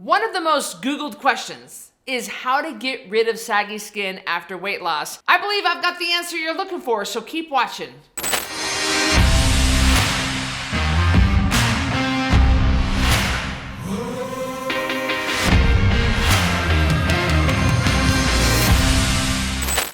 One of the most Googled questions is how to get rid of saggy skin after weight loss. I believe I've got the answer you're looking for, so keep watching.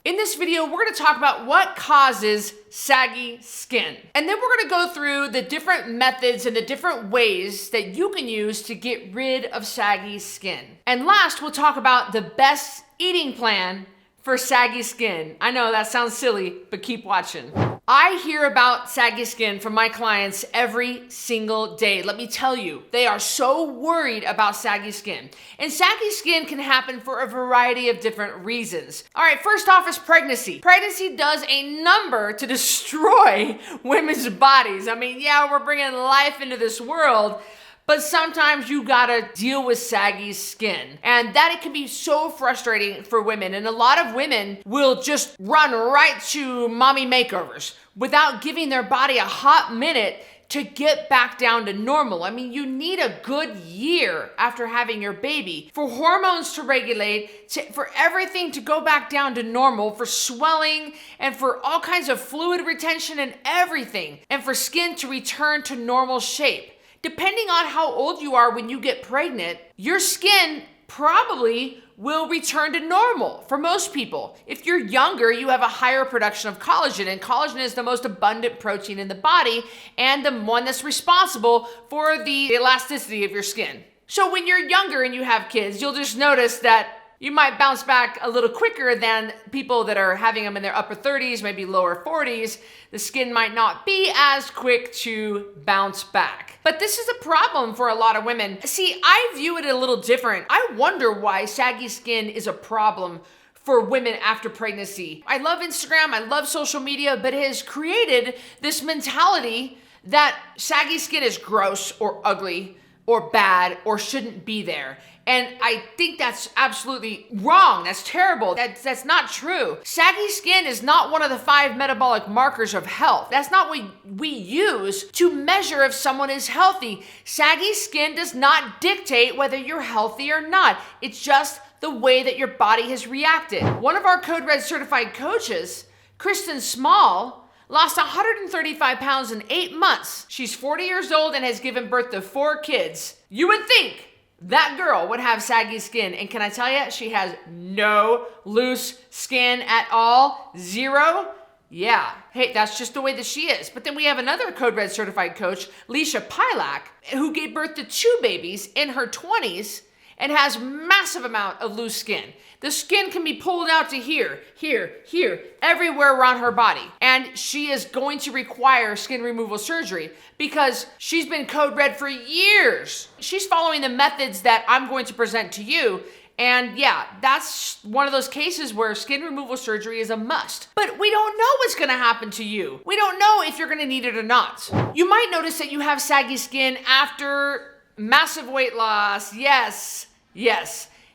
In this video, we're going to talk about what causes saggy skin. And then we're going to go through the different methods and the different ways that you can use to get rid of saggy skin. And last, we'll talk about the best eating plan for saggy skin. I know that sounds silly, but keep watching. I hear about saggy skin from my clients every single day. Let me tell you, they are so worried about saggy skin. And saggy skin can happen for a variety of different reasons. All right, first off is pregnancy. Pregnancy does a number to destroy women's bodies. I mean, yeah, we're bringing life into this world, but sometimes you gotta deal with saggy skin. And that it can be so frustrating for women. And a lot of women will just run right to mommy makeovers without giving their body a hot minute to get back down to normal. I mean, you need a good year after having your baby for hormones to regulate, for everything to go back down to normal, for swelling and for all kinds of fluid retention and everything, and for skin to return to normal shape. Depending on how old you are when you get pregnant, your skin probably will return to normal for most people. If you're younger, you have a higher production of collagen, and collagen is the most abundant protein in the body and the one that's responsible for the elasticity of your skin. So when you're younger and you have kids, you'll just notice that you might bounce back a little quicker than people that are having them in their upper 30s, maybe lower 40s. The skin might not be as quick to bounce back. But this is a problem for a lot of women. See, I view it a little different. I wonder why saggy skin is a problem for women after pregnancy. I love Instagram, I love social media, but it has created this mentality that saggy skin is gross or ugly or bad or shouldn't be there. And I think that's absolutely wrong. That's terrible. That's not true. Saggy skin is not one of the 5 metabolic markers of health. That's not what we use to measure if someone is healthy. Saggy skin does not dictate whether you're healthy or not. It's just the way that your body has reacted. One of our Code Red certified coaches, Kristen Small, lost 135 pounds in 8 months. She's 40 years old and has given birth to 4 kids. You would think that girl would have saggy skin, and can I tell you, she has no loose skin at all. 0. Yeah, hey, that's just the way that she is. But then we have another Code Red certified coach, Leisha Pilak, who gave birth to 2 babies in her 20s and has massive amount of loose skin. The skin can be pulled out to here, everywhere around her body. And she is going to require skin removal surgery because she's been Code Red for years. She's following the methods that I'm going to present to you. And yeah, that's one of those cases where skin removal surgery is a must. But we don't know what's gonna happen to you. We don't know if you're gonna need it or not. You might notice that you have saggy skin after massive weight loss. Yes.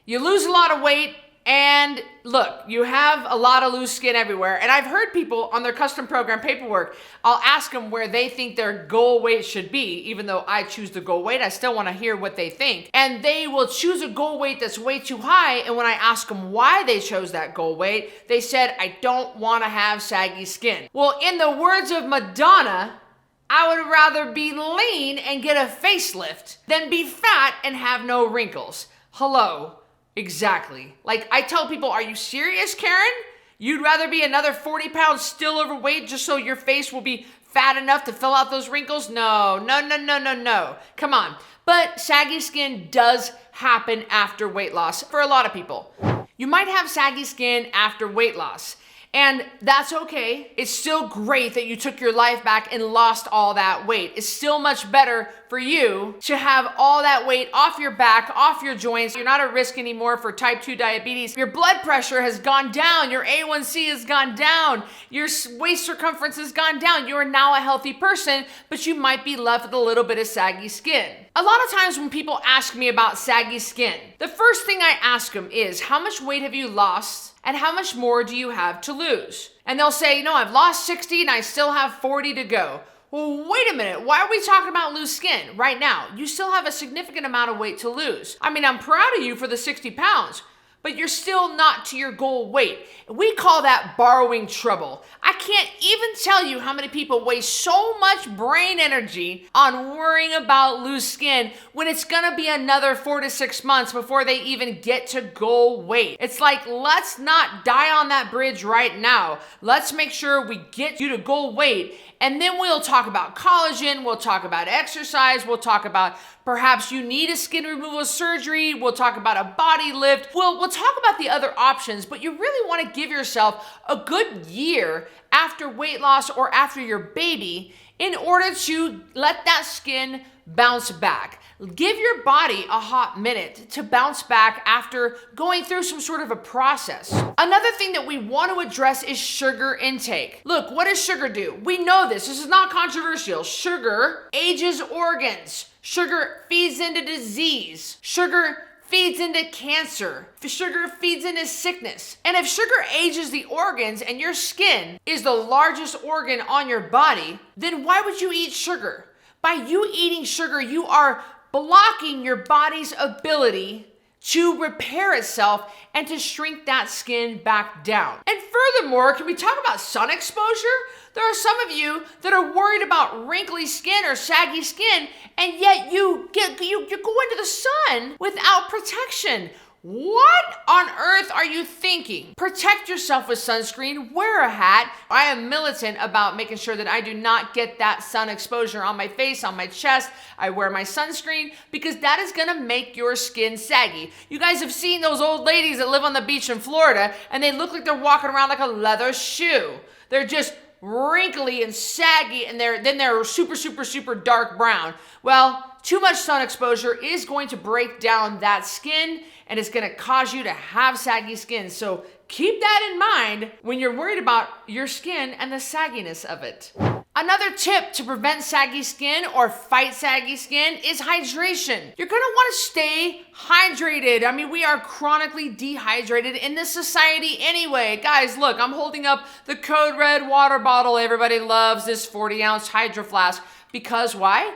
You lose a lot of weight, and look, you have a lot of loose skin everywhere. And I've heard people on their custom program paperwork, I'll ask them where they think their goal weight should be. Even though I choose the goal weight, I still want to hear what they think. And they will choose a goal weight that's way too high. And when I ask them why they chose that goal weight, they said, I don't want to have saggy skin. Well, in the words of Madonna, I would rather be lean and get a facelift than be fat and have no wrinkles. Hello. Exactly. Like, I tell people, are you serious, Karen? You'd rather be another 40 pounds still overweight just so your face will be fat enough to fill out those wrinkles? No. Come on. But saggy skin does happen after weight loss for a lot of people. You might have saggy skin after weight loss. And that's okay. It's still great that you took your life back and lost all that weight. It's still much better for you to have all that weight off your back, off your joints. You're not at risk anymore for type 2 diabetes. Your blood pressure has gone down. Your A1C has gone down. Your waist circumference has gone down. You are now a healthy person, but you might be left with a little bit of saggy skin. A lot of times when people ask me about saggy skin, the first thing I ask them is, how much weight have you lost? And how much more do you have to lose? And they'll say, I've lost 60 and I still have 40 to go. Well, wait a minute. Why are we talking about loose skin right now? You still have a significant amount of weight to lose. I mean, I'm proud of you for the 60 pounds, but you're still not to your goal weight. We call that borrowing trouble. I can't even tell you how many people waste so much brain energy on worrying about loose skin when it's gonna be another 4 to 6 months before they even get to goal weight. It's like, let's not die on that bridge right now. Let's make sure we get you to goal weight, and then we'll talk about collagen, we'll talk about exercise, we'll talk about perhaps you need a skin removal surgery, we'll talk about a body lift, we'll talk about the other options, but you really want to give yourself a good year after weight loss or after your baby in order to let that skin bounce back. Give your body a hot minute to bounce back after going through some sort of a process. Another thing that we want to address is sugar intake. Look, what does sugar do? We know this. This is not controversial. Sugar ages organs. Sugar feeds into disease. Sugar feeds into cancer. Sugar feeds into sickness. And if sugar ages the organs and your skin is the largest organ on your body, then why would you eat sugar? By you eating sugar, you are blocking your body's ability to repair itself and to shrink that skin back down. And furthermore, can we talk about sun exposure? There are some of you that are worried about wrinkly skin or saggy skin, and yet you go into the sun without protection. What on earth are you thinking? Protect yourself with sunscreen, wear a hat. I am militant about making sure that I do not get that sun exposure on my face, on my chest. I wear my sunscreen because that is gonna make your skin saggy. You guys have seen those old ladies that live on the beach in Florida and they look like they're walking around like a leather shoe. They're just wrinkly and saggy, and they're super dark brown. Well, too much sun exposure is going to break down that skin and it's going to cause you to have saggy skin. So keep that in mind when you're worried about your skin and the sagginess of it. Another tip to prevent saggy skin or fight saggy skin is hydration. You're gonna wanna stay hydrated. I mean, we are chronically dehydrated in this society anyway. Guys, look, I'm holding up the Code Red water bottle. Everybody loves this 40-ounce Hydro Flask because why?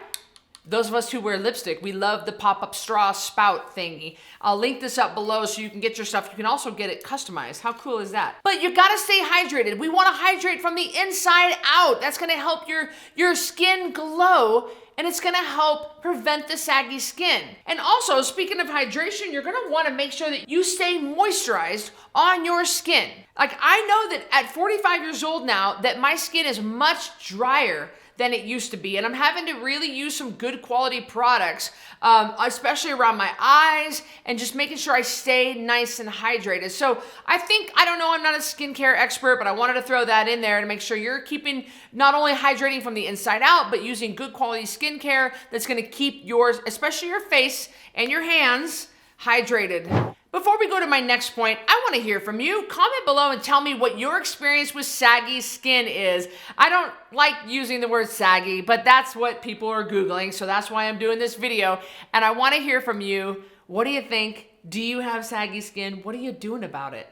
Those of us who wear lipstick, we love the pop-up straw spout thingy. I'll link this up below so you can get your stuff. You can also get it customized. How cool is that? But you gotta stay hydrated. We wanna hydrate from the inside out. That's gonna help your skin glow, and it's gonna help prevent the saggy skin. And also, speaking of hydration, you're gonna wanna make sure that you stay moisturized on your skin. Like, I know that at 45 years old now, that my skin is much drier than it used to be. And I'm having to really use some good quality products, especially around my eyes, and just making sure I stay nice and hydrated. So I don't know, I'm not a skincare expert, but I wanted to throw that in there to make sure you're keeping not only hydrating from the inside out, but using good quality skincare that's gonna keep yours, especially your face and your hands, hydrated. Before we go to my next point, I want to hear from you. Comment below and tell me what your experience with saggy skin is. I don't like using the word saggy, but that's what people are Googling, so that's why I'm doing this video. And I want to hear from you. What do you think? Do you have saggy skin? What are you doing about it?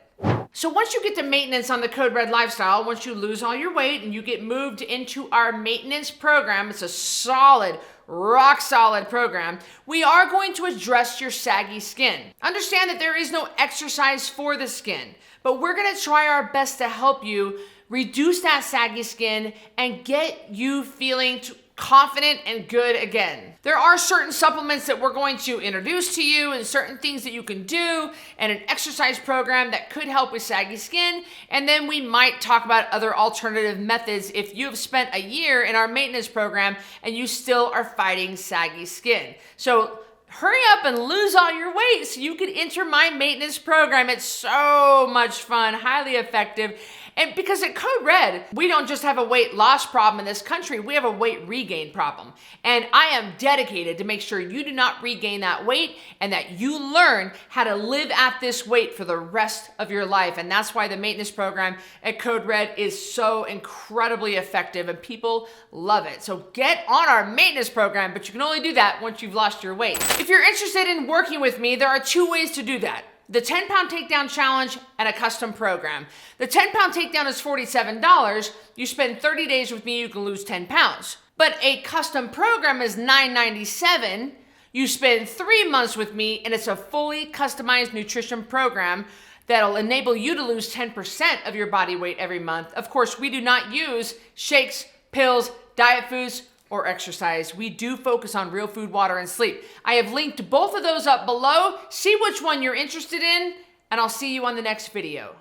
So once you get to maintenance on the Code Red lifestyle, once you lose all your weight and you get moved into our maintenance program, it's a solid, rock solid program, we are going to address your saggy skin. Understand that there is no exercise for the skin, but we're gonna try our best to help you reduce that saggy skin and get you feeling confident and good again. There are certain supplements that we're going to introduce to you and certain things that you can do and an exercise program that could help with saggy skin. And then we might talk about other alternative methods if you have spent a year in our maintenance program and you still are fighting saggy skin. So hurry up and lose all your weight so you can enter my maintenance program. It's so much fun, highly effective. And because at Code Red, we don't just have a weight loss problem in this country, we have a weight regain problem. And I am dedicated to make sure you do not regain that weight and that you learn how to live at this weight for the rest of your life. And that's why the maintenance program at Code Red is so incredibly effective and people love it. So get on our maintenance program, but you can only do that once you've lost your weight. If you're interested in working with me, there are two ways to do that. The 10-pound takedown challenge and a custom program. The 10-pound takedown is $47. You spend 30 days with me, you can lose 10 pounds. But a custom program is $9.97. You spend 3 months with me, and it's a fully customized nutrition program that'll enable you to lose 10% of your body weight every month. Of course, we do not use shakes, pills, diet foods, or exercise. We do focus on real food, water, and sleep. I have linked both of those up below. See which one you're interested in, and I'll see you on the next video.